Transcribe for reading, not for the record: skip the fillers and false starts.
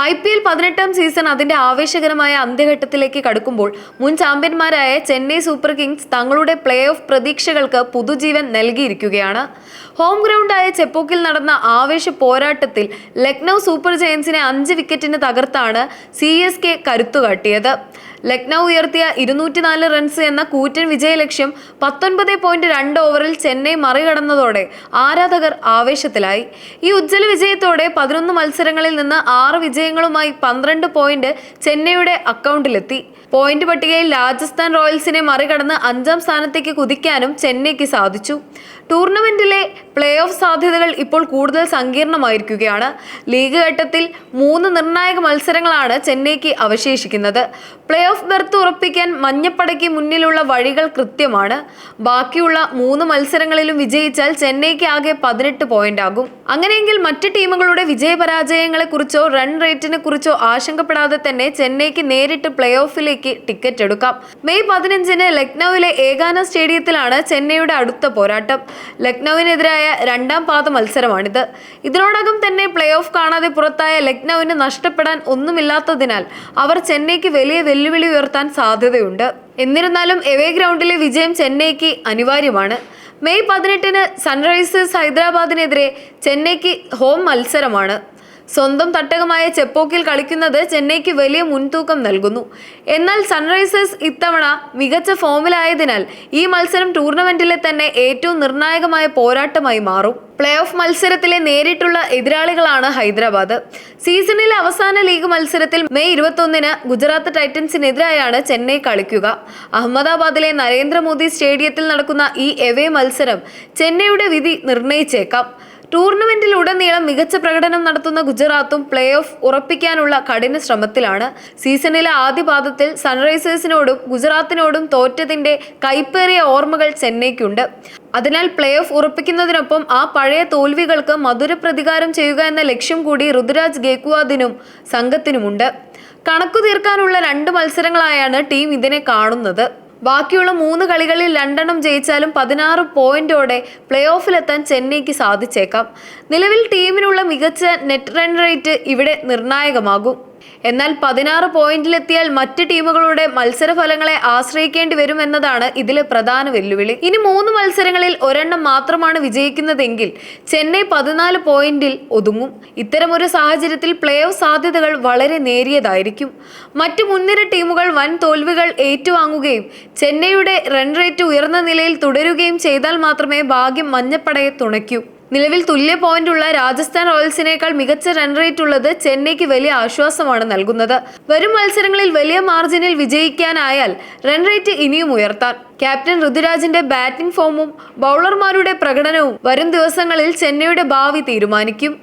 IPL 18ാം season അതിന്റെ ആവേശകരമായ അന്ത്യഘട്ടത്തിലേക്ക് കടക്കുമ്പോൾ മുൻ ചാമ്പ്യന്മാരായ ചെന്നൈ സൂപ്പർ കിങ്സ് തങ്ങളുടെ പ്ലേ ഓഫ് പ്രതീക്ഷകൾക്ക് പുതുജീവൻ നൽകിയിരിക്കുകയാണ്. ഹോം ഗ്രൗണ്ടായ ചെപ്പോക്കിൽ നടന്ന ആവേശ പോരാട്ടത്തിൽ ലക്നൗ സൂപ്പർ ജയൻസിനെ 5 വിക്കറ്റിന് തകർത്താണ് CSK കരുത്തുകാട്ടിയത്. ലക്നൗ ഉയർത്തിയ 204 റൺസ് എന്ന കൂറ്റൻ വിജയലക്ഷ്യം 19.2 ഓവറിൽ ചെന്നൈ മറികടന്നതോടെ ആരാധകർ ആവേശത്തിലായി. ഈ ഉജ്ജ്വല വിജയത്തോടെ 11 മത്സരങ്ങളിൽ നിന്ന് 6 വിജയങ്ങളുമായി 12 പോയിന്റ് ചെന്നൈയുടെ അക്കൗണ്ടിലെത്തി. പോയിന്റ് പട്ടികയിൽ രാജസ്ഥാൻ റോയൽസിനെ മറികടന്ന് 5ാം സ്ഥാനത്തേക്ക് കുതിക്കാനും ചെന്നൈക്ക് സാധിച്ചു. ടൂർണമെന്റിലെ പ്ലേ ഓഫ് സാധ്യതകൾ ഇപ്പോൾ കൂടുതൽ സങ്കീർണമായിരിക്കുകയാണ്. ലീഗ് ഘട്ടത്തിൽ 3 നിർണായക മത്സരങ്ങളാണ് ചെന്നൈക്ക് അവശേഷിക്കുന്നത്. പ്ലേ ഓഫ് ബെർത്ത് ഉറപ്പിക്കാൻ മഞ്ഞപ്പടയ്ക്ക് മുന്നിലുള്ള വഴികൾ കൃത്യമാണ്. ബാക്കിയുള്ള 3 മത്സരങ്ങളിലും വിജയിച്ചാൽ ചെന്നൈക്ക് ആകെ 18 പോയിന്റ് ആകും. അങ്ങനെയെങ്കിൽ മറ്റ് ടീമുകളുടെ വിജയപരാജയങ്ങളെ കുറിച്ചോ റൺ റേറ്റിനെ കുറിച്ചോ ആശങ്കപ്പെടാതെ തന്നെ ചെന്നൈക്ക് നേരിട്ട് പ്ലേ ഓഫിലേക്ക് ടിക്കറ്റ് എടുക്കാം. മെയ് 15-ന് ലക്നൌവിലെ ഏകാന സ്റ്റേഡിയത്തിലാണ് ചെന്നൈയുടെ അടുത്ത പോരാട്ടം. ലക്നൌവിനെതിരായ 2ാം പാദ മത്സരമാണിത്. ഇതിനോടകം തന്നെ പ്ലേ ഓഫ് കാണാതെ പുറത്തായ ലക്നൌവിന് നഷ്ടപ്പെടാൻ ഒന്നുമില്ലാത്തതിനാൽ അവർ ചെന്നൈക്ക് വലിയ വെല്ലുവിളി ഉയർത്താൻ സാധ്യതയുണ്ട്. എന്നിരുന്നാലും എവേ ഗ്രൗണ്ടിലെ വിജയം ചെന്നൈക്ക് അനിവാര്യമാണ്. മെയ് 18-ന് സൺറൈസേഴ്സ് ഹൈദരാബാദിനെതിരെ ചെന്നൈക്ക് ഹോം മത്സരമാണ്. സ്വന്തം തട്ടകമായ ചെപ്പോക്കിൽ കളിക്കുന്നത് ചെന്നൈക്ക് വലിയ മുൻതൂക്കം നൽകുന്നു. എന്നാൽ സൺറൈസേഴ്സ് ഇത്തവണ മികച്ച ഫോമിലായതിനാൽ ഈ മത്സരം ടൂർണമെന്റിലെ തന്നെ ഏറ്റവും നിർണായകമായ പോരാട്ടമായി മാറും. പ്ലേ ഓഫ് മത്സരത്തിലെ നേരിട്ടുള്ള എതിരാളികളാണ് ഹൈദരാബാദ്. സീസണിലെ അവസാന ലീഗ് മത്സരത്തിൽ മെയ് 21-ന് ഗുജറാത്ത് ടൈറ്റൻസിനെതിരായാണ് ചെന്നൈ കളിക്കുക. അഹമ്മദാബാദിലെ നരേന്ദ്രമോദി സ്റ്റേഡിയത്തിൽ നടക്കുന്ന ഈ എവേ മത്സരം ചെന്നൈയുടെ വിധി നിർണയിച്ചേക്കാം. ടൂർണമെന്റിലുടനീളം മികച്ച പ്രകടനം നടത്തുന്ന ഗുജറാത്തും പ്ലേ ഓഫ് ഉറപ്പിക്കാനുള്ള കഠിന ശ്രമത്തിലാണ്. സീസണിലെ ആദ്യ പാദത്തിൽ സൺറൈസേഴ്സിനോടും ഗുജറാത്തിനോടും തോറ്റതിന്റെ കൈപ്പേറിയ ഓർമ്മകൾ ചെന്നൈക്കുണ്ട്. അതിനാൽ പ്ലേ ഓഫ് ഉറപ്പിക്കുന്നതിനൊപ്പം ആ പഴയ തോൽവികൾക്ക് മധുര പ്രതികാരം ചെയ്യുക എന്ന ലക്ഷ്യം കൂടി ഋതുരാജ് ഗേക്വാദിനും സംഘത്തിനുമുണ്ട്. കണക്കു തീർക്കാനുള്ള 2 മത്സരങ്ങളായാണ് ടീം ഇതിനെ കാണുന്നത്. ബാക്കിയുള്ള 3 കളികളിൽ 2 ജയിച്ചാലും 16 പോയിന്റോടെ പ്ലേ ഓഫിലെത്താൻ ചെന്നൈക്ക് സാധിച്ചേക്കാം. നിലവിൽ ടീമിനുള്ള മികച്ച നെറ്റ് റൺ റേറ്റ് ഇവിടെ നിർണായകമാകും. എന്നാൽ 16 പോയിന്റിലെത്തിയാൽ മറ്റ് ടീമുകളുടെ മത്സരഫലങ്ങളെ ആശ്രയിക്കേണ്ടി വരും എന്നതാണ് ഇതിലെ പ്രധാന വെല്ലുവിളി. ഇനി 3 മത്സരങ്ങളിൽ 1 മാത്രമാണ് വിജയിക്കുന്നതെങ്കിൽ ചെന്നൈ 14 പോയിന്റിൽ ഒതുങ്ങും. ഇത്തരമൊരു സാഹചര്യത്തിൽ പ്ലേ ഓഫ് സാധ്യതകൾ വളരെ നേരിയതായിരിക്കും. മറ്റു മുൻനിര ടീമുകൾ വൻ തോൽവികൾ ഏറ്റുവാങ്ങുകയും ചെന്നൈയുടെ റൺ റേറ്റ് ഉയർന്ന നിലയിൽ തുടരുകയും ചെയ്താൽ മാത്രമേ ഭാഗ്യം മഞ്ഞപ്പടയെ തുണയ്ക്കൂ. നിലവിൽ തുല്യ പോയിന്റുള്ള രാജസ്ഥാൻ റോയൽസിനേക്കാൾ മികച്ച റൺ റേറ്റ് ഉള്ളത് ചെന്നൈക്ക് വലിയ ആശ്വാസമാണ് നൽകുന്നത്. വരും മത്സരങ്ങളിൽ വലിയ മാർജിനിൽ വിജയിക്കാനായാൽ റൺ റേറ്റ് ഇനിയും ഉയർത്താൻ. ക്യാപ്റ്റൻ ഋതുരാജിന്റെ ബാറ്റിംഗ് ഫോമും ബൗളർമാരുടെ പ്രകടനവും വരും ദിവസങ്ങളിൽ ചെന്നൈയുടെ ഭാവി തീരുമാനിക്കും.